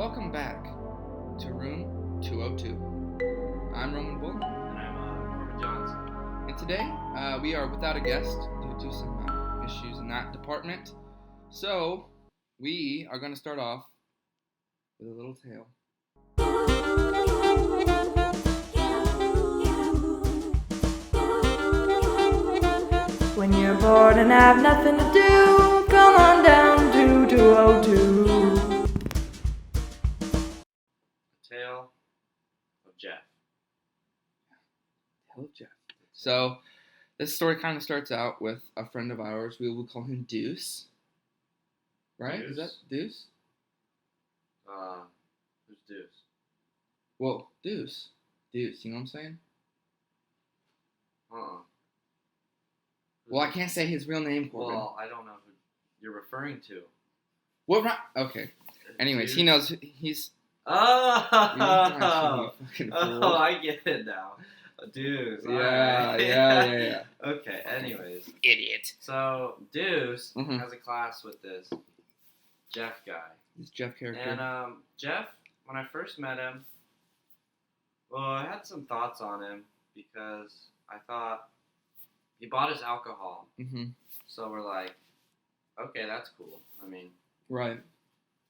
Welcome back to Room 202. I'm Roman Bull. And I'm Corbin Johnson. And today we are without a guest due to some issues in that department. So we are going to start off with a little tale. When you're bored and have nothing to do, come on down to 202. Tale of Jeff. Tale of Jeff. So this story kind of starts out with a friend of ours. We will call him Deuce. Right? Deuce? Is that Deuce? Who's Deuce? Well, Deuce. Deuce, you know what I'm saying? Well, I can't say his real name, Corbin. Well, I don't know who you're referring to. What? Okay. Anyways, Deuce? he knows he's. Oh! You fucking fool. Oh, I get it now. Deuce. Yeah, alright. yeah. Okay, anyways. Idiot. So, Deuce Mhm. has a class with this Jeff guy. This Jeff character. And Jeff, when I first met him, well, I had some thoughts on him because I thought he bought his alcohol. Mm-hmm. So we're like, okay, that's cool. I mean, Right.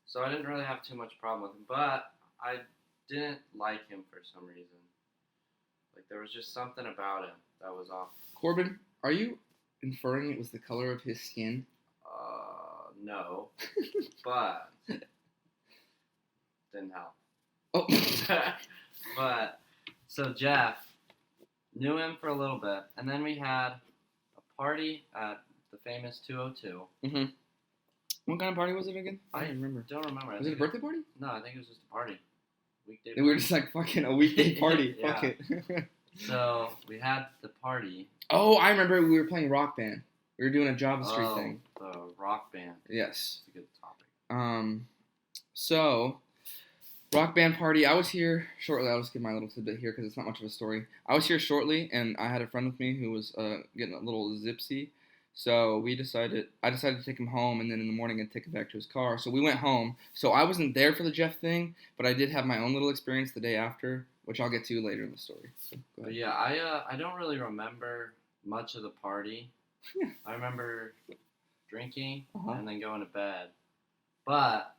so I didn't really have too much problem with him, but I didn't like him for some reason. Like, there was just something about him that was off. Corbin, are you inferring it was the color of his skin? No, but didn't help. Oh. But, so Jeff knew him for a little bit, and then we had a party at the famous 202. Mm-hmm. What kind of party was it again? I I don't remember. Don't remember. Was it a birthday party? No, I think it was just a party. Weekday And we were party. just like fucking a weekday party. Yeah. Fuck it. So, we had the party. Oh, I remember we were playing Rock Band. We were doing a Java Street thing. The rock band. Yes. It's a good topic. So, Rock Band party. I was here shortly. I'll just give my little tidbit here because it's not much of a story. I was here shortly, and I had a friend with me who was getting a little zipsy. So I decided to take him home, and then in the morning I'd take him back to his car. So we went home. So I wasn't there for the Jeff thing, but I did have my own little experience the day after, which I'll get to later in the story. So, go But ahead. yeah, I don't really remember much of the party. I remember drinking Uh-huh. and then going to bed. But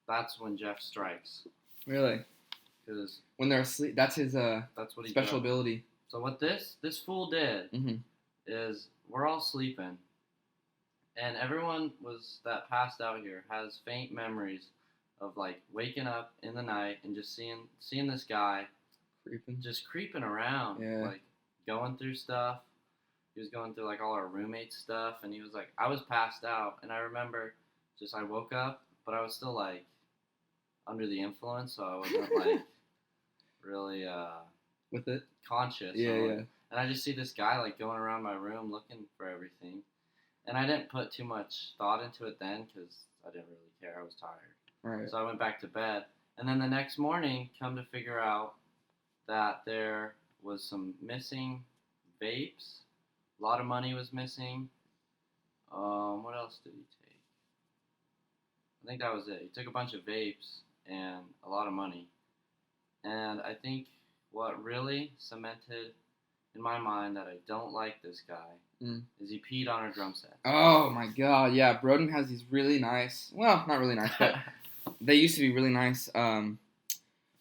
that's when Jeff strikes. Really? Because When they're asleep, that's his that's what he special does. ability. So what this fool did Mm-hmm. is we're all sleeping. And everyone that passed out here has faint memories of like waking up in the night and just seeing this guy Creeping. just creeping around, Yeah. like going through stuff. He was going through like all our roommates' stuff, and he was like, I was passed out, and I remember just I woke up, but I was still like under the influence, so I wasn't like really With it. conscious. Yeah, So, yeah. And I just see this guy like going around my room looking for everything, and I didn't put too much thought into it then because I didn't really care. I was tired. Right. So I went back to bed. And then the next morning, come to figure out that there was some missing vapes. A lot of money was missing. What else did he take? I think that was it. He took a bunch of vapes and a lot of money. And I think what really cemented in my mind that I don't like this guy is he peed on our drum set. Oh my god, yeah. Broden has these really nice, well, not really nice, but they used to be really nice, what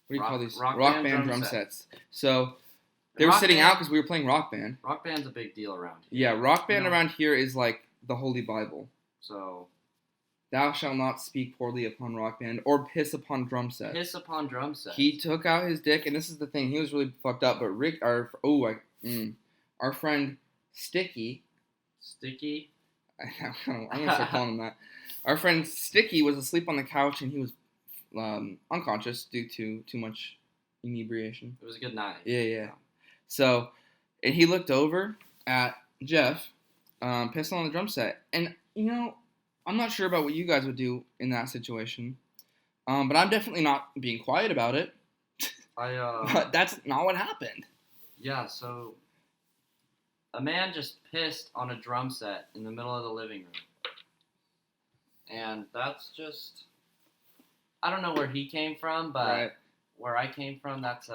do you call these? Rock Band Band drum drum sets. So, they were Rock sitting Band- out because we were playing Rock Band. Rock Band's a big deal around here. Yeah, Rock Band No. around here is like the Holy Bible. So, Thou shalt not speak poorly upon Rock Band or piss upon drum sets. piss upon drum sets. He took out his dick, and this is the thing, he was really fucked up, but our friend Sticky, Sticky. I'm gonna start calling him that. Our friend Sticky was asleep on the couch, and he was unconscious due to too much inebriation. It was a good night. Yeah. So, and he looked over at Jeff, pissing on the drum set, and I'm not sure about what you guys would do in that situation, but I'm definitely not being quiet about it. But that's not what happened. Yeah, so a man just pissed on a drum set in the middle of the living room. And that's just I don't know where he came from, but Right. where I came from, it's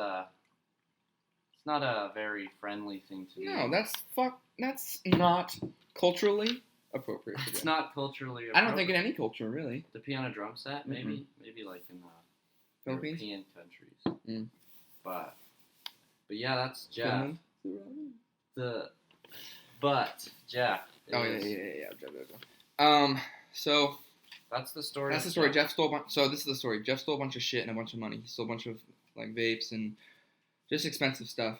not a very friendly thing to do. No, that's not culturally appropriate. It's not culturally I don't think in appropriate. any culture really. To be on a drum set, maybe like in Philippines? European countries. Mm. But yeah, that's Jeff. Finland? Jeff. Oh yeah. So That's the story. that's the story. Jeff stole. So this is the story. Jeff stole a bunch of shit and a bunch of money. He stole a bunch of like vapes and just expensive stuff.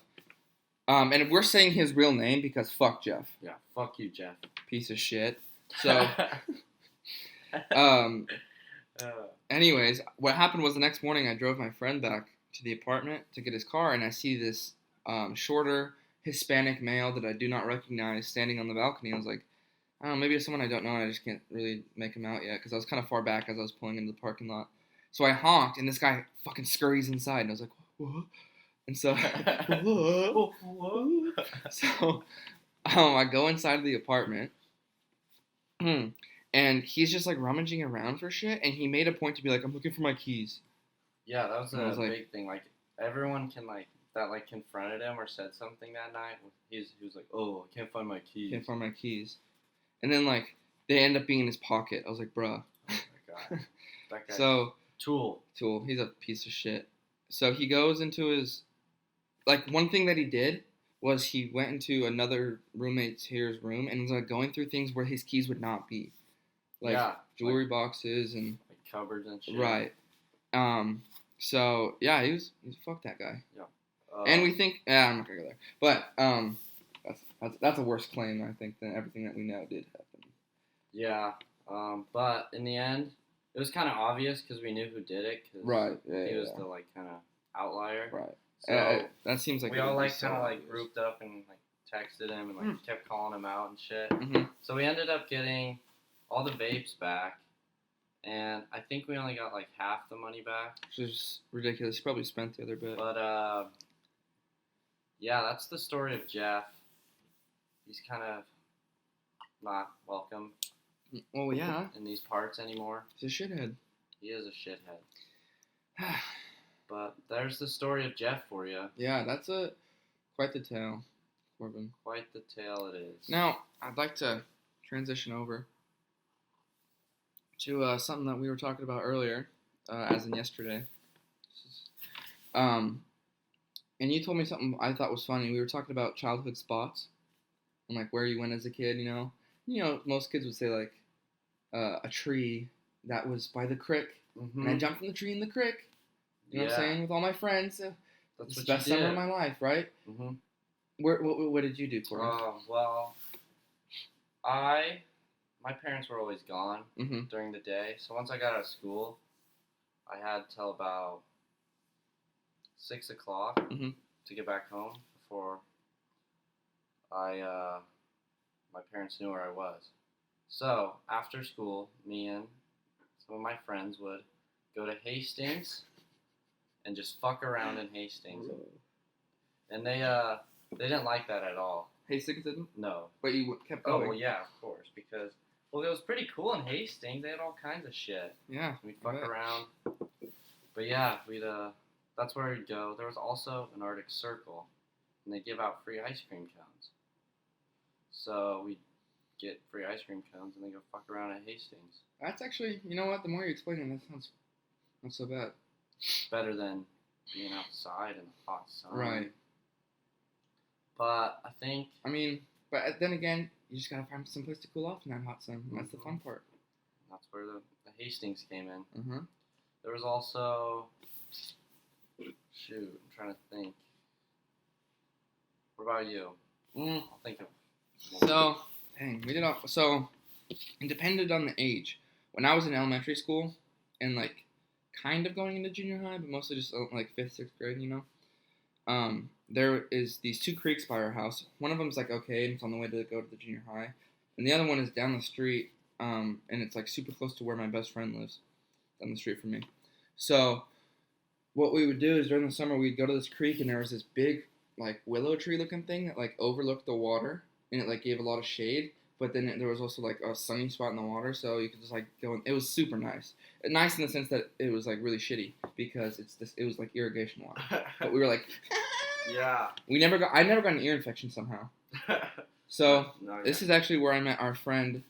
And we're saying his real name because fuck Jeff, Yeah, fuck you, Jeff. piece of shit. So, anyways, what happened was the next morning I drove my friend back to the apartment to get his car, and I see this shorter Hispanic male that I do not recognize standing on the balcony. I was like, I don't know, maybe it's someone I don't know, and I just can't really make him out yet because I was kind of far back as I was pulling into the parking lot. So I honked, and this guy fucking scurries inside, and I was like, what? And so, so I go inside of the apartment, and he's just like rummaging around for shit, and he made a point to be like, I'm looking for my keys. Yeah, that was And I was like- big thing. Like, everyone that confronted him or said something that night, he was like, oh, I can't find my keys. Can't find my keys. And then like they end up being in his pocket. I was like, bruh. Oh my god. That guy. So Tool. he's a piece of shit. So he goes into his, like, one thing that he did was he went into another roommate's here's room and was like going through things where his keys would not be, like Yeah, jewelry boxes and like cupboards and shit. right. So yeah, he's fuck that guy. Yeah. And we think I'm not gonna go there, but that's a worse claim I think than everything that we know did happen. Yeah. But in the end, it was kind of obvious because we knew who did it. Cause Right. He was the like kind of outlier. Right. So That seems like we it would all be like so kind of like obvious. grouped up and like texted him and like kept calling him out and shit. Mhm. So we ended up getting all the vapes back, and I think we only got like half the money back. Which is ridiculous. He probably spent the other bit. But yeah, that's the story of Jeff. He's kind of not welcome Well, yeah, in these parts anymore. he's a shithead. He is a shithead. But there's the story of Jeff for you. Yeah, that's quite the tale, Corbin. Quite the tale it is. Now, I'd like to transition over to something that we were talking about earlier, as in yesterday. And you told me something I thought was funny. We were talking about childhood spots and like where you went as a kid. You know, most kids would say like a tree that was by the creek, and I jumped from the tree in the creek. You know what I'm saying? With all my friends. That's It's what the best you did. summer of my life, right? Mm-hmm. What did you do, Corey? Well, my parents were always gone Mm-hmm. during the day, so once I got out of school, I had till about 6 o'clock Mhm. to get back home before my parents knew where I was. So after school, me and some of my friends would go to Hastings and just fuck around in Hastings, and they didn't like that at all. Hastings didn't? No. But you kept Oh, going. well, yeah, of course, because, well, it was pretty cool in Hastings. They had all kinds of shit. Yeah. We'd I fuck bet. around. But yeah, that's where we'd go. There was also an Arctic Circle, and they give out free ice cream cones. So we'd get free ice cream cones and then go fuck around at Hastings. That's actually, you know what? The more you explain it, that sounds not so bad. Better than being outside in the hot sun. Right. But I think I mean, but then again, you just gotta find some place to cool off in that hot sun. And that's the fun part. that's where the Hastings came in. Mm-hmm. There was also, shoot, I'm trying to think. What about you? I'll think of. So, dang, we did all. So, it depended on the age. When I was in elementary school, and like, kind of going into junior high, but mostly just like 5th, 6th grade, you know. There is these 2 creeks by our house. One of them's like okay, and it's on the way to go to the junior high, and the other one is down the street. And it's like super close to where my best friend lives, down the street from me. So, what we would do is during the summer we'd go to this creek, and there was this big like willow tree looking thing that like overlooked the water, and it like gave a lot of shade. but then there was also like a sunny spot in the water, so you could just like go. It was super nice. Nice in the sense that it was like really shitty because it was like irrigation water. But we were like, Yeah. I never got an ear infection somehow. So No, this is actually where I met our friend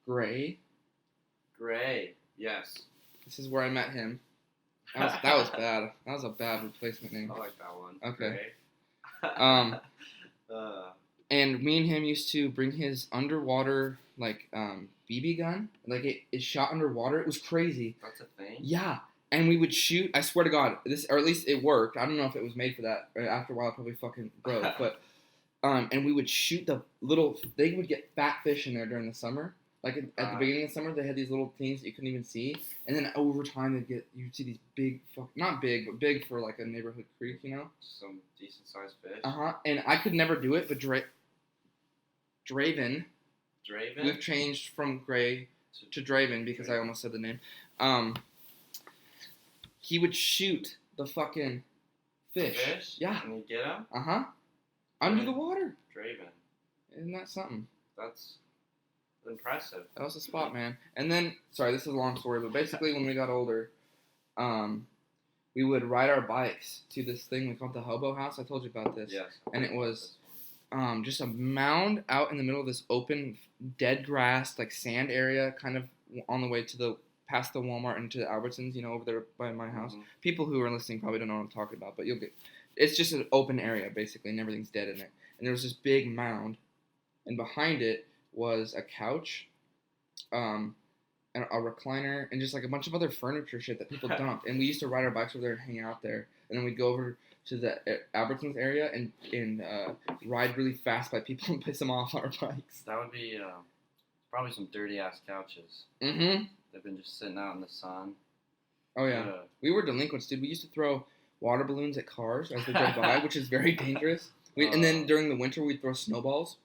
Gray. Gray. Yes. This is where I met him. That was bad. That was a bad replacement name. I like that one. Okay. Gray. And me and him used to bring his underwater like BB gun. Like it shot underwater. It was crazy. That's a thing. Yeah. And we would shoot. I swear to God, or at least it worked. I don't know if it was made for that. After a while, it probably fucking broke. But and we would shoot the little. They would get fat fish in there during the summer. Like at the beginning of the summer, they had these little things that you couldn't even see, and then over time you'd see these big, not big, but big for like a neighborhood creek, you know. Some decent sized fish. And I could never do it, but Draven. We've changed from Gray to Draven because I almost said the name. He would shoot the fucking fish. Yeah. And you get him? Under the water. Draven. Isn't that something? That's impressive. That was a spot, man. And then, sorry, this is a long story, but basically when we got older, we would ride our bikes to this thing we called the Hobo House. I told you about this. Yes. And it was just a mound out in the middle of this open, dead grass, like sand area, kind of on the way to past the Walmart and to the Albertsons, you know, over there by my house. Mm-hmm. People who are listening probably don't know what I'm talking about, but it's just an open area, basically, and everything's dead in it. And there was this big mound, and behind it was a couch, and a recliner, and just like a bunch of other furniture shit that people dumped. And we used to ride our bikes over there and hang out there. And then we'd go over to the Albertsons area and ride really fast by people and piss them off on our bikes. That would be probably some dirty ass couches. Mm-hmm. They've been just sitting out in the sun. Oh yeah. We were delinquents, dude. We used to throw water balloons at cars as they drove by, which is very dangerous. And then during the winter, we'd throw snowballs.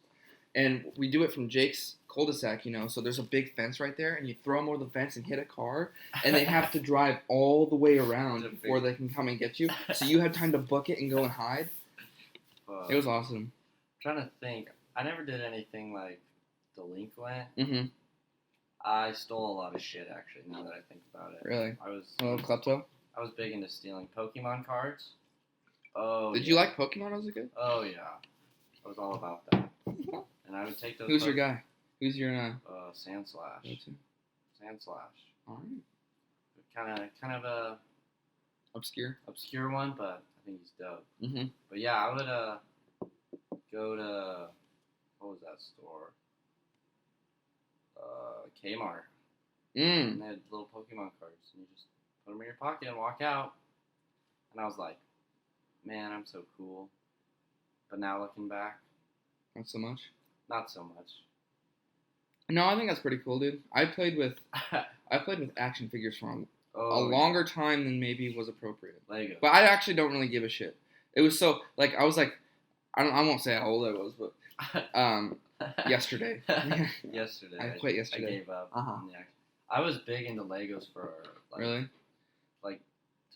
And we do it from Jake's cul-de-sac, you know, so there's a big fence right there, and you throw them over the fence and hit a car, and they have to drive all the way around before they can come and get you. So you had time to book it and go and hide. It was awesome. I'm trying to think. I never did anything like delinquent. Mm-hmm. I stole a lot of shit, actually, now that I think about it. Really? I was a little klepto? I was big into stealing Pokemon cards. Oh, Did you like Pokemon as a kid? Oh, yeah. I was all about that. And I would take those. Who's your guy? Who's your Sandslash. Sandslash. All right. Kind of a obscure one, but I think he's dope. Mm-hmm. But yeah, I would go to, what was that store? Kmart. And they had little Pokemon cards, and you just put them in your pocket and walk out. And I was like, man, I'm so cool. But now looking back, not so much. Not so much. No, I think that's pretty cool, dude. I played with action figures for a longer time than maybe was appropriate. Lego. But I actually don't really give a shit. It was so like I was like, I won't say how old I was, but yesterday. Yesterday. I quit yesterday. I gave up. I was big into Legos for really, like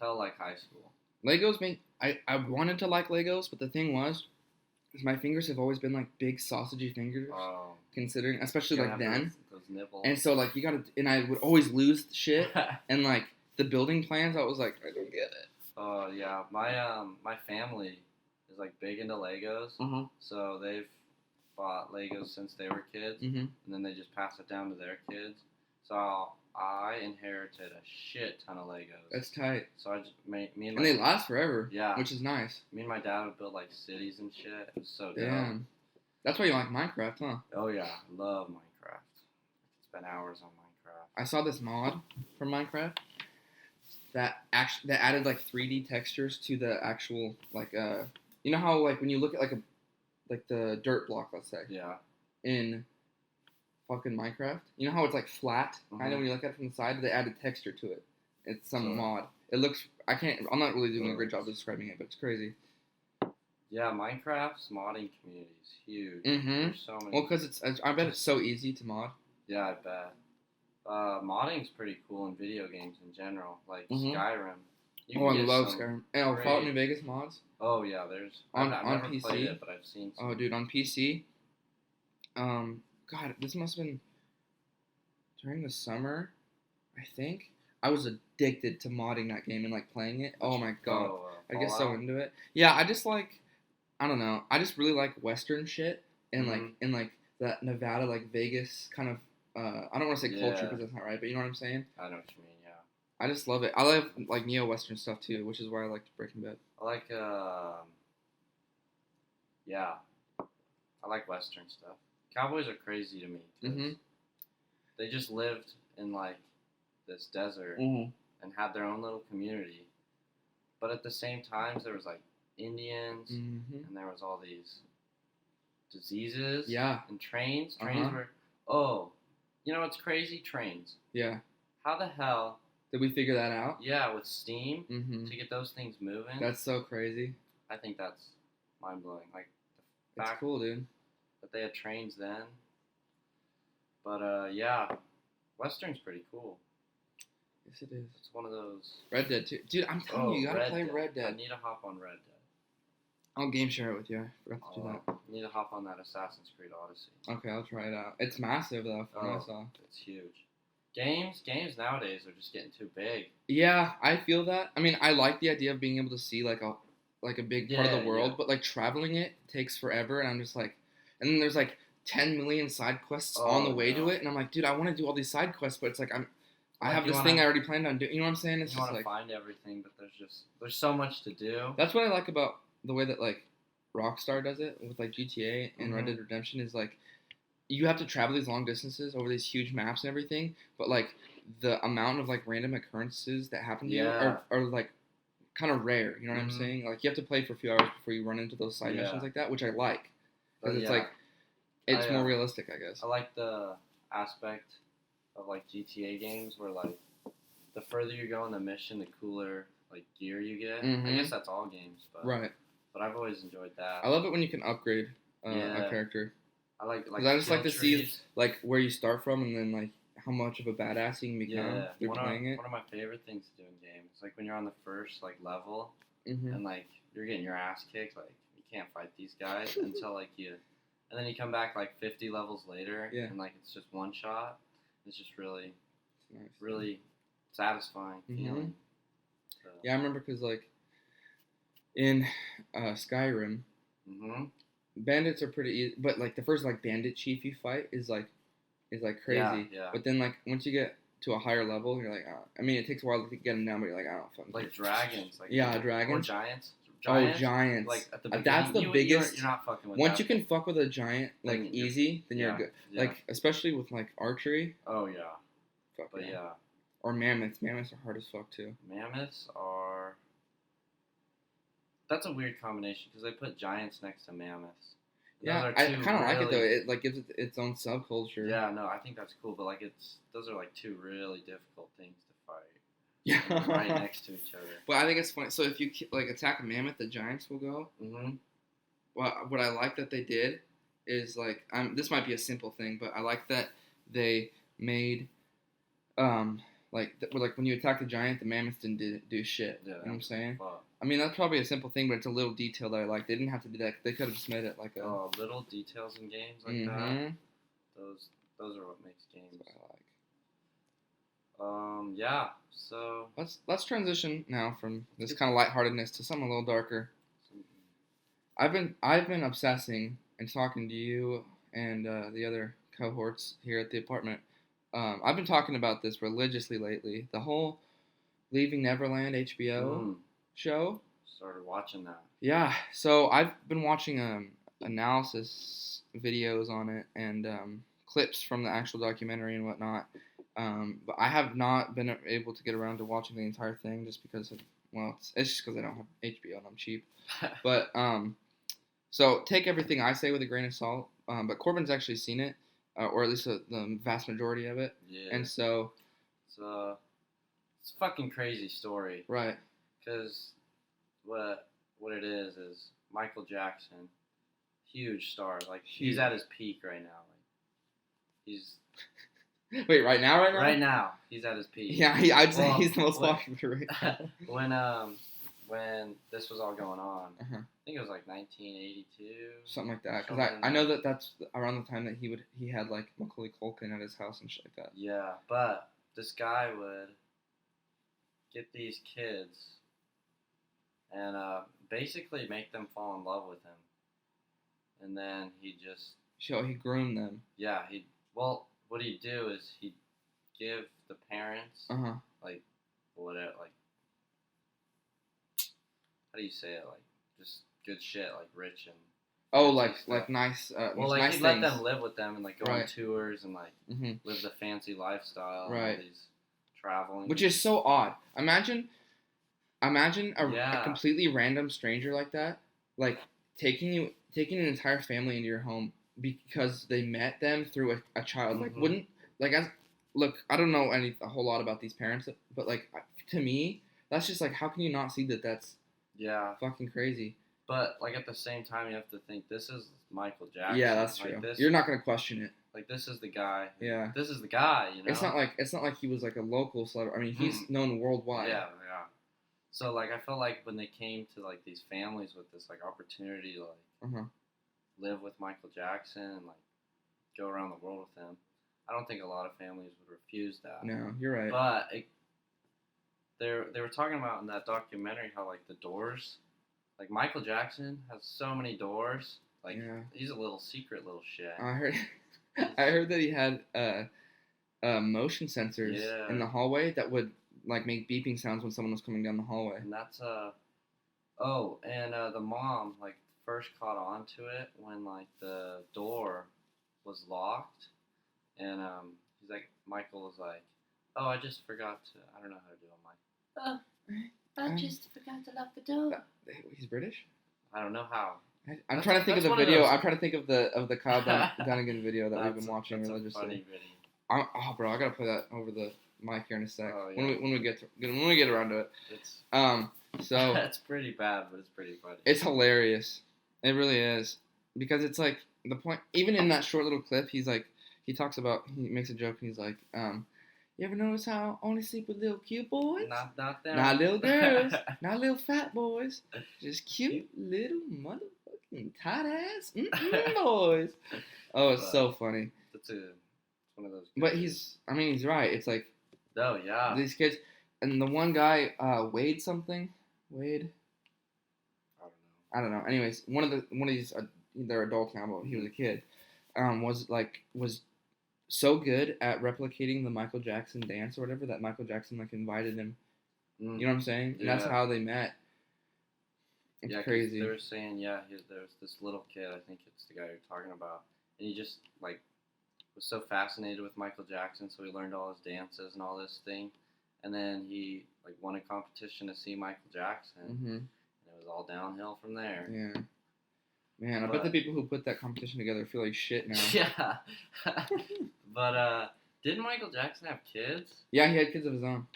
till like high school. Legos I wanted to like Legos, but the thing was, my fingers have always been like big sausagey fingers. Oh. Considering, especially like then. Those nipples. And so like and I would always lose shit. And like the building plans, I was like, I don't get it. Oh yeah, my family is like big into Legos. So they've bought Legos since they were kids, and then they just pass it down to their kids. So I inherited a shit ton of Legos. That's tight. So I just and they last forever. Yeah, which is nice. Me and my dad would build like cities and shit. It was so dope. Damn. That's why you like Minecraft, huh? Oh yeah, I love Minecraft. I could spend hours on Minecraft. I saw this mod from Minecraft that added like 3D textures to the actual like you know how like when you look at like the dirt block, let's say. Yeah. In fucking Minecraft, you know how it's like flat, kind of when you look at it from the side. They added texture to it. It's some mod. It looks. I'm not really doing a great job of describing it, but it's crazy. Yeah, Minecraft's modding community is huge. There's so many. Well, because I bet it's so easy to mod. Yeah, I bet. Modding's pretty cool in video games in general, like Skyrim. I love Skyrim. And Fallout New Vegas mods. Oh yeah, there's. I've never PC. Played it, but I've seen some. Oh dude, on PC, God, this must have been during the summer, I think. I was addicted to modding that game and like playing it. Oh my god, I get so Fallout? into it. Yeah, I just like, I don't know. I just really like Western shit and like Mhm. in like that Nevada, like Vegas kind of. I don't want to say culture Yeah. because that's not right, but you know what I'm saying. I know what you mean. Yeah. I just love it. I love like neo Western stuff too, which is why I liked Breaking Bad. I like yeah. I like Western stuff. Cowboys are crazy to me 'cause Mhm. they just lived in like this desert Mhm. and had their own little community. But at the same time, there was like Indians Mhm. and there was all these diseases. Yeah. And trains. Trains Uh-huh. were oh, you know what's crazy? Trains. Yeah. How the hell? Did we figure that out? Yeah, with steam Mhm. to get those things moving. That's so crazy. I think that's mind blowing. Like the It's fact cool, dude. that they had trains then. But yeah, Western's pretty cool. Yes, it is. It's one of those. Red Dead too, dude. I'm telling you, you gotta play Red I Dead. need to hop on Red Dead. I'll game share it with you. I forgot to do that. I need to hop on that Assassin's Creed Odyssey. Okay, I'll try it out. It's massive though. From what I saw. It's huge. Games nowadays are just getting too big. Yeah, I feel that. I mean, I like the idea of being able to see like a big part of the world, Yeah. but like traveling it takes forever, and I'm just like, and then there's like 10 million side quests Oh, on the way no. to it, and I'm like, dude, I want to do all these side quests, but it's like I Like, have you this wanna- thing I already planned on doing. You know what I'm saying? It's You just want to like find everything, but there's so much to do. that's what I like about the way that like Rockstar does it with like GTA and Red Mhm. Dead Redemption is like you have to travel these long distances over these huge maps and everything, but like the amount of like random occurrences that happen to you Yeah. are like kind of rare. You know what I'm Mhm. saying? Like you have to play for a few hours before you run into those side Yeah. missions like that, which I like because But it's yeah, like it's I, more realistic, I guess. I like the aspect of like GTA games where like the further you go in the mission, the cooler like gear you get. I Mhm. guess that's all games, but Right. But I've always enjoyed that. I love it when you can upgrade a Yeah. character. I like 'Cause I just like skill to see trees. like where you start from and then like how much of a badass you can become Yeah, through playing it. one of my favorite things to do in games, like when you're on the first like level Hmm. and like you're getting your ass kicked, like you can't fight these guys until like and then you come back like 50 levels later, Yeah. and like it's just one shot. It's just really, Nice. really satisfying Mhm. feeling. So, Yeah, I remember because like in Skyrim, Mhm. bandits are pretty easy, but like the first like bandit chief you fight is like crazy. Yeah. But then like once you get to a higher level, you're like, I mean, it takes a while to get them down, but you're like, I don't fucking Like care. dragons, like Yeah, or dragons. giants. Oh, giants. Like at the That's beginning, the biggest. You're not fucking with Once that. you can fuck with a giant like Then you're- easy, then you're yeah, good. yeah. Like especially with like archery. Oh yeah, Fuck but yeah, Or mammoths. Mammoths are hard as fuck too. mammoths are. That's a weird combination because they put giants next to mammoths. And Yeah, those are I two kind of like it though. really- It like gives it its own subculture. Yeah, no, I think that's cool, but like those are like two really difficult things to fight. Yeah. And they're right next to each other. But I think it's funny. So if you like attack a mammoth, the giants will go. Mhm. Well, what I like that they did is like this might be a simple thing, but I like that they made like when you attack the giant, the mammoth didn't do shit. Yeah. You know what I'm saying? Fuck. I mean that's probably a simple thing, but it's a little detail that I like. They didn't have to do that. They could have just made it like a. Oh, little details in games like that. Mhm. Those are what makes games. That's what I like. Yeah. So. Let's transition now from this kind of lightheartedness to something a little darker. I've been obsessing and talking to you and the other cohorts here at the apartment. I've been talking about this religiously lately. The whole Leaving Neverland HBO show. Started watching that. Yeah, so I've been watching analysis videos on it and clips from the actual documentary and whatnot. But I have not been able to get around to watching the entire thing just because of it's just because I don't have HBO and I'm cheap. But so take everything I say with a grain of salt. But Corbin's actually seen it, or at least the vast majority of it. Yeah. And so It's a fucking crazy story. right. Because what it is Michael Jackson, huge star. Like Huge. he's at his peak right now. Like he's Wait, right now? right now he's at his peak. Yeah, I'd say Well, he's the most when- popular right now. when this was all going on. Uh-huh. I think it was like 1982. Something like that. Because Something I know that that's around the time that he had like Macaulay Culkin at his house and shit like that. Yeah, but this guy would get these kids and basically make them fall in love with him. And then he just... So he groomed them. Yeah, well, what he'd do is he'd give the parents, Uh-huh. like, whatever, like, how do you say it? Like, just good shit, like rich and... Oh, fancy like stuff. nice. Well, like, nice he'd things. let them live with them and, like, go on Right. tours and, like, Mm-hmm. live the fancy lifestyle. Right. And all these traveling. Which is so odd. Imagine a Yeah. completely random stranger like that, like taking an entire family into your home because they met them through a child. Like, Mhm. wouldn't, like, look, I don't know a whole lot about these parents, but like, to me, that's just like, how can you not see that that's Yeah. fucking crazy? But, like, at the same time, you have to think, this is Michael Jackson. Yeah, that's like, true. You're not gonna question it. Like, this is the guy. Yeah. This is the guy, you know? It's not like he was like a local celebrity. I mean, he's known worldwide. Yeah. So, like, I felt like when they came to, like, these families with this, like, opportunity to, like, Uh-huh. live with Michael Jackson and, like, go around the world with him, I don't think a lot of families would refuse that. No, you're right. But they were talking about in that documentary how, like, the doors, like, Michael Jackson has so many doors. Like, Yeah. he's a little secret little shit. I heard that he had motion sensors Yeah. in the hallway that would like make beeping sounds when someone was coming down the hallway. And that's the mom, like, first caught on to it when, like, the door was locked, and he's like, Michael was like, oh, I just forgot to, I don't know how to do it, Mike. I just forgot to lock the door. He's British. I don't know how. I'm trying to think of the that's one of video. those- I'm trying to think of the Kyle Dunnigan video that we've been watching that's a religiously. funny video. Oh, bro, I gotta play that over the mic here in a sec. Oh, yeah. When we get around to it. It's So that's pretty bad, but it's pretty funny. it's hilarious. It really is, because it's like the point. Even in that short little clip, he makes a joke and he's like, you ever notice how I only sleep with little cute boys? Not them. Not little girls, not little fat boys, just cute little motherfucking tight ass boys. Oh, it's so funny. It's one of those. But he's right. It's like Oh yeah. these kids, and the one guy, Wade. I don't know. Anyways, one of these, they're adults now, but he was a kid. Was so good at replicating the Michael Jackson dance or whatever that Michael Jackson like invited him. You know what I'm saying? And that's Yeah. how they met. It's 'cause crazy. They were saying, there's this little kid, I think it's the guy you're talking about, and he just, like, was so fascinated with Michael Jackson, so he learned all his dances and all this thing, and then he, like, won a competition to see Michael Jackson, Mm-hmm. and it was all downhill from there. Yeah. Man, I bet the people who put that competition together feel like shit now. Yeah. But, didn't Michael Jackson have kids? Yeah, he had kids of his own.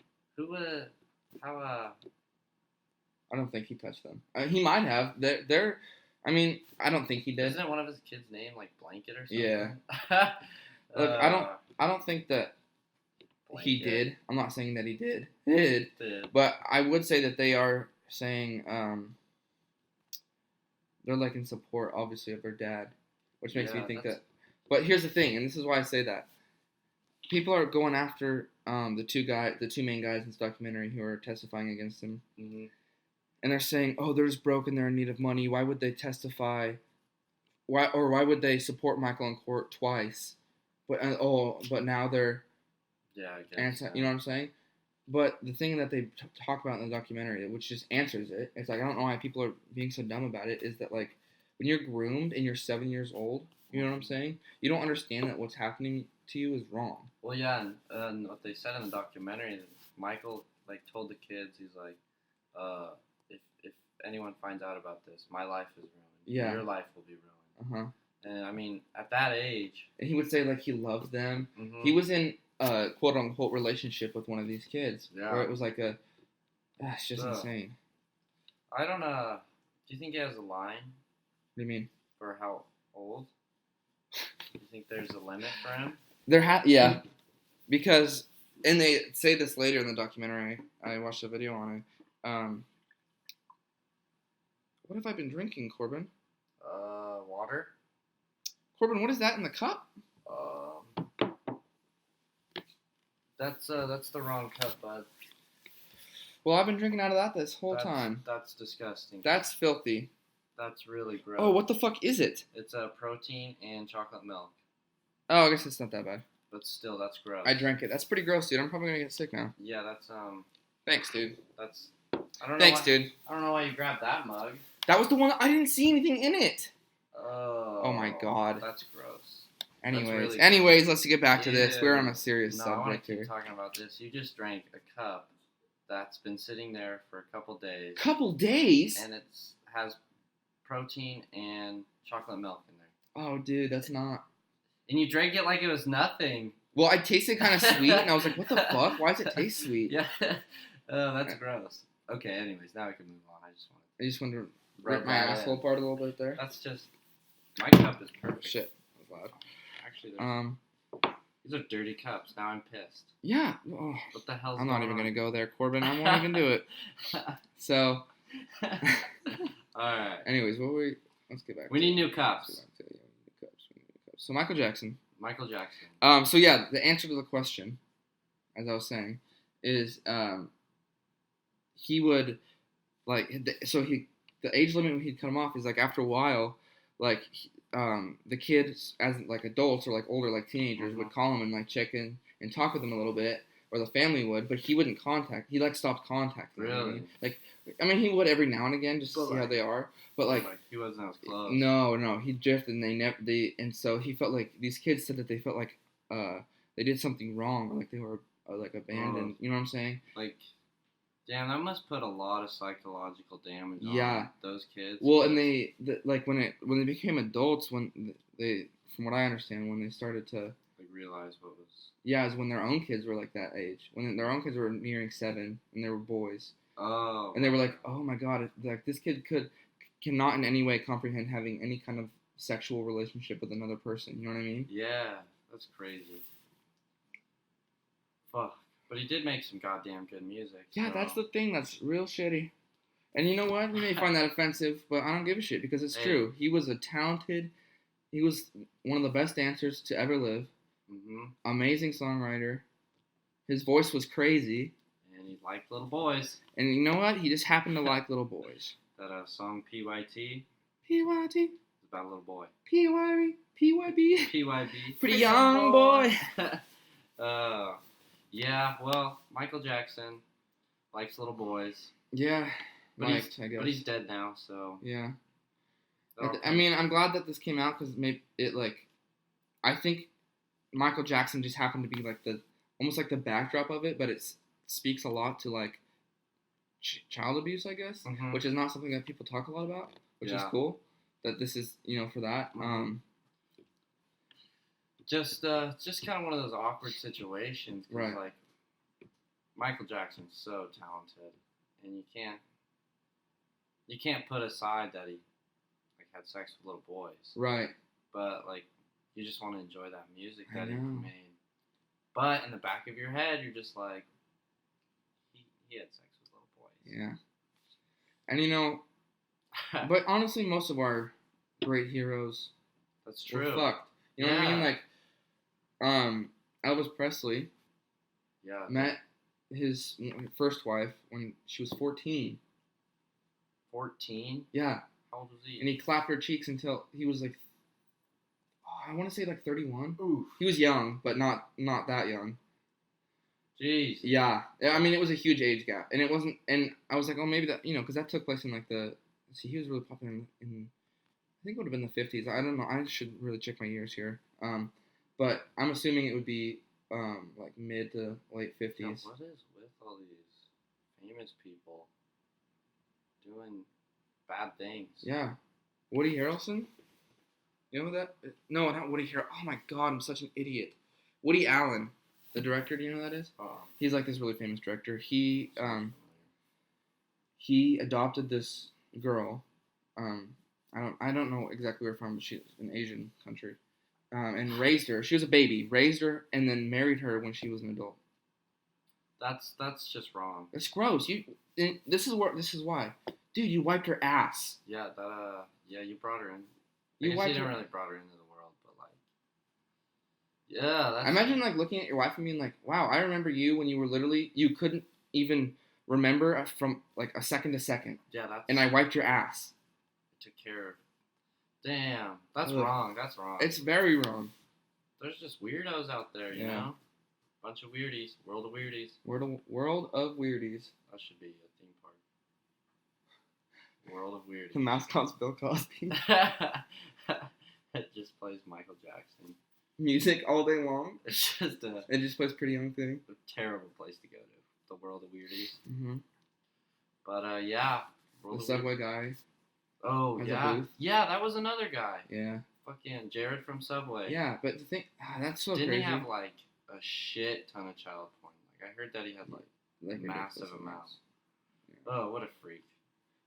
I don't think he touched them. He might have. I don't think he did. Isn't one of his kids' name, like, Blanket or something? Yeah. Look, I don't think that he Blanket. did. I'm not saying that he did. Did. But I would say that they are saying they're like in support, obviously, of their dad, which makes me think that. But here's the thing, and this is why I say that. People are going after the two main guys in this documentary who are testifying against him, Mm-hmm. and they're saying, "Oh, they're just broke and they're in need of money. Why would they testify? Why would they support Michael in court twice? But now they're Yeah, you know what I'm saying? But the thing that they talk about in the documentary, which just answers it, it's like, I don't know why people are being so dumb about it, is that, like, when you're groomed and you're 7 years old, you know what I'm saying? You don't understand that what's happening to you is wrong. Well, yeah, and what they said in the documentary, that Michael, like, told the kids, he's like, if anyone finds out about this, my life is ruined. Yeah. Your life will be ruined. Uh-huh. And, I mean, at that age... And he would say, like, he loved them. Mm-hmm. He was in a quote-unquote relationship with one of these kids. Yeah. Where it was like it's just insane. I don't know. Do you think he has a line What do you mean? for how old? Do you think there's a limit for him? Yeah. Because, and they say this later in the documentary, I watched a video on it, What have I been drinking, Corbin? Water. Corbin, what is that in the cup? That's the wrong cup, bud. Well, I've been drinking out of that this whole time. That's disgusting. That's filthy. That's really gross. Oh, what the fuck is it? It's a protein and chocolate milk. Oh, I guess it's not that bad. But still, that's gross. I drank it. That's pretty gross, dude. I'm probably gonna get sick now. Yeah, that's Thanks, dude. That's. I don't know. Thanks, dude. I don't know why you grabbed that mug. That was the one. I didn't see anything in it. Oh my God. That's gross. Anyways, let's get back to this. We're on a serious I subject want to here. keep talking about this. You just drank a cup that's been sitting there for a couple days. Couple days? And it has protein and chocolate milk in there. Oh, dude, that's not. And you drank it like it was nothing. Well, I tasted kind of sweet, and I was like, what the fuck? Why does it taste sweet? Yeah. Oh, that's gross. Okay, anyways, now we can move on. I just wanted to rub rip my that asshole in. apart a little bit there. That's just. My cup is perfect. Shit. That was loud. Actually, these are dirty cups. Now I'm pissed. Yeah. Oh, What the hell's I'm going not even on? going to go there, Corbin. I won't even do it. So, Alright. anyways, let's get back We to need it. new cups. Let's get back to it. We need new cups. So, Michael Jackson. Michael Jackson. So yeah, the answer to the question, as I was saying, is he would the age limit when he'd cut him off is like after a while, like the kids as like adults or like older like teenagers would call him and like check in and talk with him a little bit, or the family would, but he wouldn't contact. He like stopped contacting them. Really? Like I mean he would every now and again just to But, see how like- they are, but like. He wasn't as close. No, he drifted, and and so he felt like these kids said that they felt like they did something wrong, or like they were like abandoned. You know what I'm saying? Like, damn, that must put a lot of psychological damage Yeah. on those kids. Well, and like when they became adults, when they, from what I understand, when they started to like realize what was. is when their own kids were like that age, when their own kids were nearing 7 and they were boys, Oh. and they were like, oh my god, like this kid cannot in any way comprehend having any kind of sexual relationship with another person. You know what I mean? Yeah, that's crazy. Fuck. But he did make some goddamn good music. Yeah, so. that's the thing that's real shitty. And you know what? You may find that offensive, but I don't give a shit because it's Hey. true. He was he was one of the best dancers to ever live. Mhm. Amazing songwriter. His voice was crazy. And he liked little boys. And you know what? He just happened to like little boys. That song PYT P-Y-T, is about a little boy. P-Y-B, P-Y-B. PYB. Pretty young boy. Yeah, well, Michael Jackson likes little boys. Yeah. But Liked, I guess. But he's dead now, so. Yeah. So- I mean, I'm glad that this came out because maybe it I think Michael Jackson just happened to be like almost like the backdrop of it, but it speaks a lot to like child abuse, I guess, Mhm. which is not something that people talk a lot about, which is Yeah. cool. That this is for that. Mhm. Just kind of one of those awkward situations. 'Cause, Right. like, Michael Jackson's so talented, and you can't put aside that he like had sex with little boys. Right. But like, you just want to enjoy that music I that he know. made. But in the back of your head, you're just like, he had sex with little boys. Yeah. And but honestly, most of our great heroes That's were true. fucked. You know what I mean? Yeah. Like, Elvis Presley Yeah. met his first wife when she was 14. 14. Yeah. How old was he? And he clapped her cheeks until he was like, I want to say like 31. Oof. He was young, but not that young. Jeez. Yeah. I mean, it was a huge age gap. And it wasn't, and I was like, oh, maybe that, because that took place in like he was really popular in I think it would have been the 50s. I don't know. I should really check my years here. But I'm assuming it would be like mid to late 50s. Yeah, what is with all these famous people doing bad things? Yeah. Woody Harrelson? You know that? No, not Woody Harrelson. Oh my god, I'm such an idiot. Woody Allen, the director, do you know who that is? Oh. He's like this really famous director. He adopted this girl. I don't know exactly where from, but she's an Asian country. And raised her. She was a baby. Raised her and then married her when she was an adult. That's just wrong. It's gross. This is why Dude, you wiped her ass. Yeah, yeah, you brought her in. You I guess wiped you didn't her. really brought her into the world, but like, yeah, that's. I imagine like looking at your wife and being like, "Wow, I remember you when you were literally you couldn't even remember from like a second to second, Yeah, that's. and I wiped your ass." took care of. Damn, that's Ugh. wrong. That's wrong. It's very wrong. There's just weirdos out there, you Yeah. know. Bunch of weirdies. World of weirdies. World of Weirdies. That should be a theme park. World of weirdies. The mascot's Bill Cosby. It just plays Michael Jackson. Music all day long. It's just It just plays Pretty Young Thing. a terrible place to go to. The World of Weirdies. Mm-hmm. But yeah. The Subway guy. Oh, has a yeah. booth. Yeah, that was another guy. Yeah. Fucking Jared from Subway. Yeah, but the thing, that's so Didn't crazy. he have like a shit ton of child porn? Like I heard that he had like massive ridiculous amounts. Yeah. Oh, what a freak!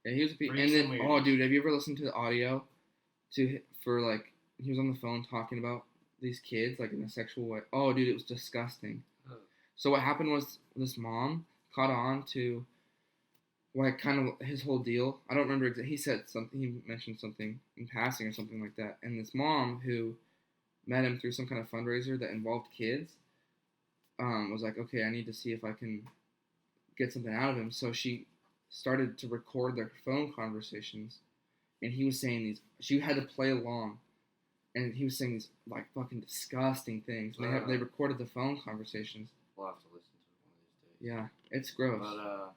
Yeah, he was a Freaks and then and oh, weirdos. dude, have you ever listened to the audio for like he was on the phone talking about these kids like in a sexual way? Oh, dude, it was disgusting. Ugh. So what happened was this mom caught on to like kind of his whole deal. I don't remember exactly. He said something. He mentioned something in passing or something like that. And this mom who met him through some kind of fundraiser that involved kids was like, okay, I need to see if I can get something out of him. So she started to record their phone conversations, and he was saying these. She had to play along, and he was saying these like fucking disgusting things. And they recorded the phone conversations. We'll have to listen to it one of these days. Yeah, it's gross.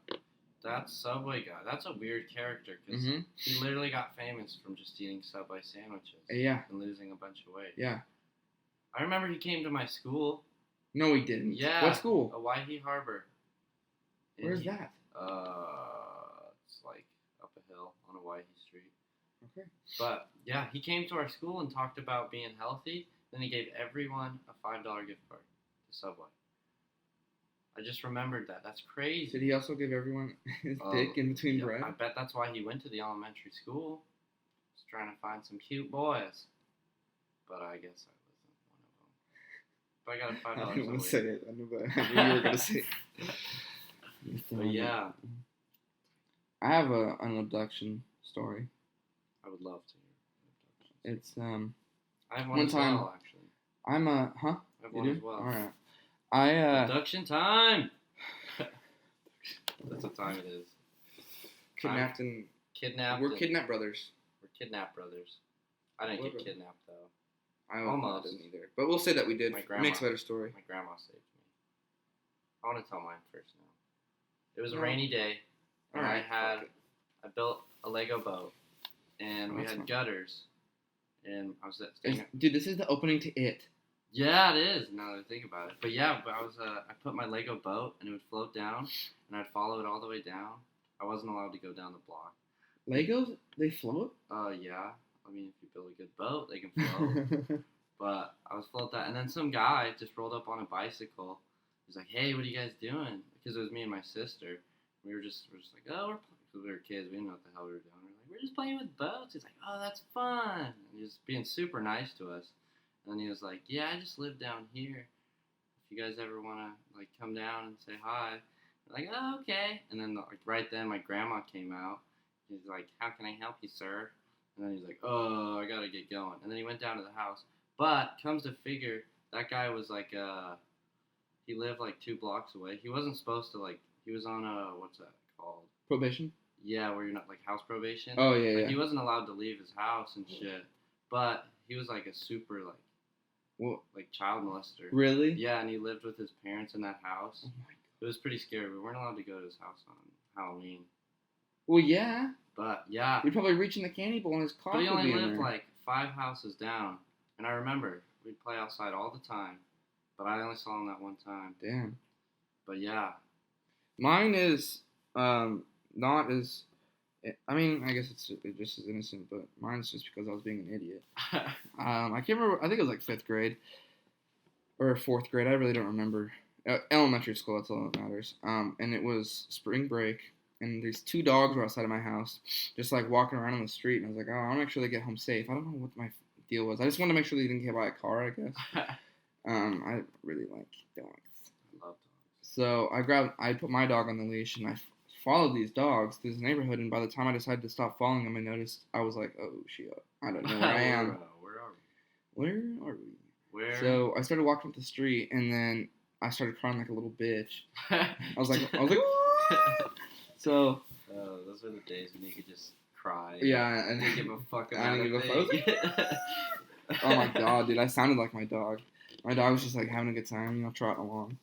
But that Subway guy, that's a weird character because Mm-hmm. he literally got famous from just eating Subway sandwiches. Yeah. And losing a bunch of weight. Yeah. I remember he came to my school. No, he didn't. Yeah. What school? Owyhee Harbor. And Where's he- that? It's like up a hill on Owyhee Street. Okay. But yeah, he came to our school and talked about being healthy. Then he gave everyone a $5 gift card to Subway. I just remembered that. That's crazy. Did he also give everyone his dick in between Yeah, bread? I bet that's why he went to the elementary school. Just trying to find some cute boys. But I guess I wasn't one of them. But I got a $5. I didn't want away. to say it. I knew you were going to say it. But yeah, I have an abduction story. I would love to hear. It's I have one one as time- well, actually. I'm a huh? I have You one do? as well. All right. I Abduction time! That's what time it is. kidnapped and Kidnapped. we're kidnapped brothers. We're kidnapped brothers. I didn't We're get brothers. kidnapped though. I Almost. didn't either, but we'll say that we did. My It grandma. makes a better story. My grandma saved me. I want to tell mine first now. It was a No. rainy day, and All right, I built a Lego boat, and Oh, we that's had fun. gutters, and I was staying. Dude, this is the opening to It. Yeah, it is. Now that I think about it, but yeah, I was I put my Lego boat, and it would float down, and I'd follow it all the way down. I wasn't allowed to go down the block. Legos, they float. Yeah. I mean, if you build a good boat, they can float. But I was float that, and then some guy just rolled up on a bicycle. He's like, "Hey, what are you guys doing?" Because it was me and my sister. We're just like, "Oh, because we were kids, we didn't know what the hell we were doing." We're like, "We're just playing with boats." He's like, "Oh, that's fun." And he was being super nice to us. And then he was like, "Yeah, I just live down here. If you guys ever want to like come down and say hi." We're like, "Oh, okay." And then like right then, my grandma came out. He's like, "How can I help you, sir?" And then he's like, "Oh, I gotta get going." And then he went down to the house. But comes to figure, that guy was like, he lived like 2 blocks away. He wasn't supposed to like. He was on what's that called? Probation. Yeah, where you're not like house probation. Oh yeah, Like, yeah. he wasn't allowed to leave his house and shit. But he was like a super like Well, child molester. really? Yeah, and he lived with his parents in that house. Oh my God. It was pretty scary. We weren't allowed to go to his house on Halloween. Well, yeah. But yeah. We'd probably reach in the candy bowl and his car But he would only be in lived there. like 5 houses down. And I remember we'd play outside all the time. But I only saw him that one time. Damn. But yeah. Mine is not as. I mean, I guess it's just as innocent, but mine's just because I was being an idiot. I can't remember. I think it was like 5th grade or 4th grade. I really don't remember. Elementary school. That's all that matters. And it was spring break, and these 2 dogs were outside of my house, just like walking around on the street. And I was like, oh, I want to make sure they get home safe. I don't know what my deal was. I just wanted to make sure they didn't get by a car, I guess. I really like dogs. Love dogs. So I put my dog on the leash and I followed these dogs through this neighborhood, and by the time I decided to stop following them, I noticed I was like, oh shit, I don't know where I am. Where are Where are we? Where? So I started walking up the street, and then I started crying like a little bitch. I was like, so. Oh, those were the days when you could just cry. Yeah, and didn't give a fuck I about didn't give a fuck. Oh my god, dude, I sounded like my dog. My dog was just like having a good time, trotting along.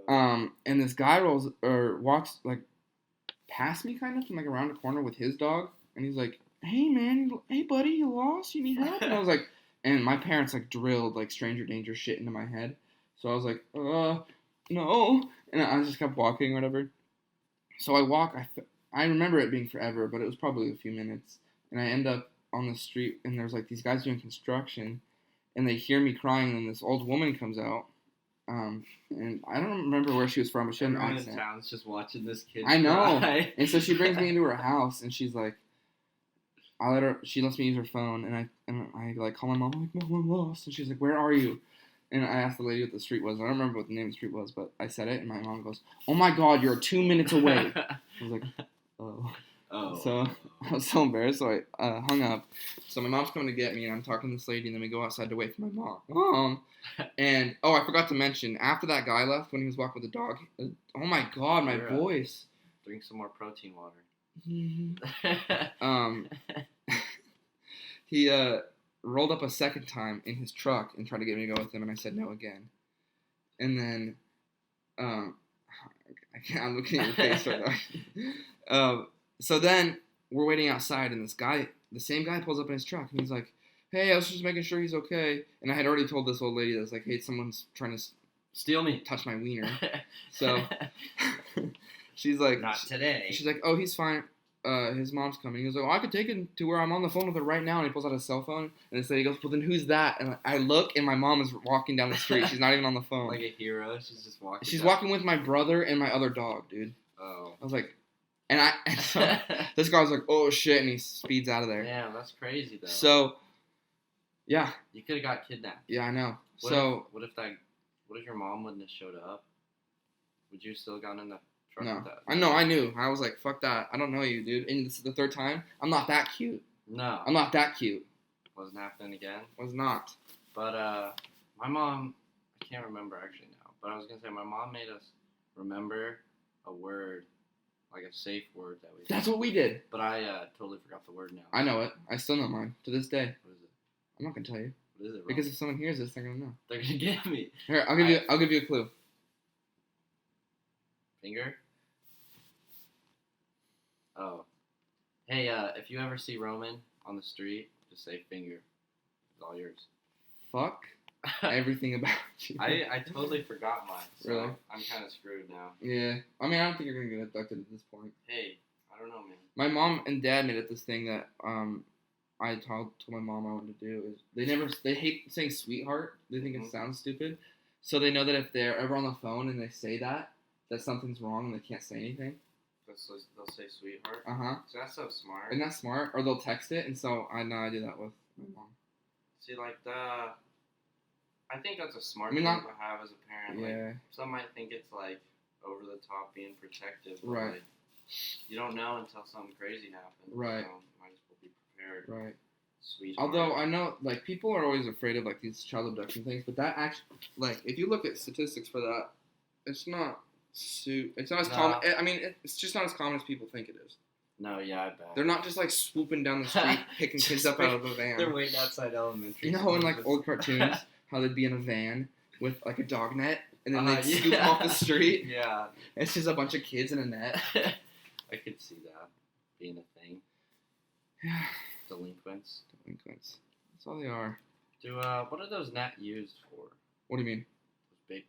And this guy walks like past me kind of from like around the corner with his dog, and he's like, "Hey man, hey buddy, you lost? You need help?" And I was like, and my parents like drilled like stranger danger shit into my head, so I was like, no, and I just kept walking or whatever. So I walk. I remember it being forever, but it was probably a few minutes, and I end up on the street, and there's like these guys doing construction, and they hear me crying, and this old woman comes out. And I don't remember where she was from, but she had an Everyone accent. in town's just watching this kid I know. cry. And so she brings me into her house, and she's like, she lets me use her phone, and I like call my mom. I'm like, Mom, I'm lost. And she's like, where are you? And I asked the lady what the street was. I don't remember what the name of the street was, but I said it, and my mom goes, oh my god, you're 2 minutes away. I was like, oh. So I was so embarrassed, so I hung up. So my mom's coming to get me, and I'm talking to this lady, and then we go outside to wait for my mom. And I forgot to mention, after that guy left, when he was walking with the dog, oh my god, my voice. Drink some more protein water. He rolled up a second time in his truck and tried to get me to go with him, and I said no again. And then, I'm looking at your face right now. So then we're waiting outside, and the same guy pulls up in his truck, and he's like, hey, I was just making sure he's okay. And I had already told this old lady that was like, hey, someone's trying to steal me, touch my wiener. So she's like, not today. She's like, oh, he's fine. His mom's coming. He goes, oh, I could take it to where I'm on the phone with her right now. And he pulls out his cell phone, and he goes, well, then who's that? And I look, and my mom is walking down the street. She's not even on the phone. Like a hero. She's just walking. She's walking with my brother and my other dog, dude. Oh. I was like, and so this guy was like, oh shit, and he speeds out of there. Yeah, that's crazy though. So, yeah. You could have got kidnapped. Yeah, I know. What if your mom wouldn't have showed up? Would you still gotten in the truck no. with that? I knew. I was like, fuck that. I don't know you, dude. And this is the third time. I'm not that cute. No. I'm not that cute. Wasn't happening again? Was not. But, my mom, I can't remember actually now, but I was going to say my mom made us remember a word, like a safe word that we said. That's what we did. But I totally forgot the word now. I know it. I still know mine to this day. What is it? I'm not going to tell you. What is it, Ron? Because if someone hears this, they're going to know. They're going to get me. Here, I'll give you a clue. Finger? Oh. Hey, if you ever see Roman on the street, just say finger. It's all yours. Fuck everything about you. I totally forgot mine. So Really? I'm kind of screwed now. Yeah. I mean, I don't think you're going to get abducted at this point. Hey, I don't know, man. My mom and dad made it this thing that I told my mom I wanted to do. Is they hate saying sweetheart. They think it sounds stupid. So they know that if they're ever on the phone and they say that something's wrong and they can't say anything. They'll say sweetheart. Uh-huh. So that's so smart. Isn't that smart? Or they'll text it, and so I know I do that with my mom. See, like I think that's a smart thing to have as a parent. Yeah. Like, some might think it's like over the top being protective. But Right. Like, you don't know until something crazy happens. Right. So might as well be prepared. Right. Sweetheart. Although I know, like, people are always afraid of, like, these child abduction things, but that actually, like, if you look at statistics for that, it's not as common. I mean, it's just not as common as people think it is. No, yeah, I bet. They're not just, like, swooping down the street, picking kids up out of a van. They're waiting outside elementary. You know, in, like, old cartoons, how they'd be in a van with, like, a dog net, and then they'd scoop them off the street. Yeah. It's just a bunch of kids in a net. I could see that being a thing. Yeah. Delinquents. That's all they are. What are those net used for? What do you mean? Big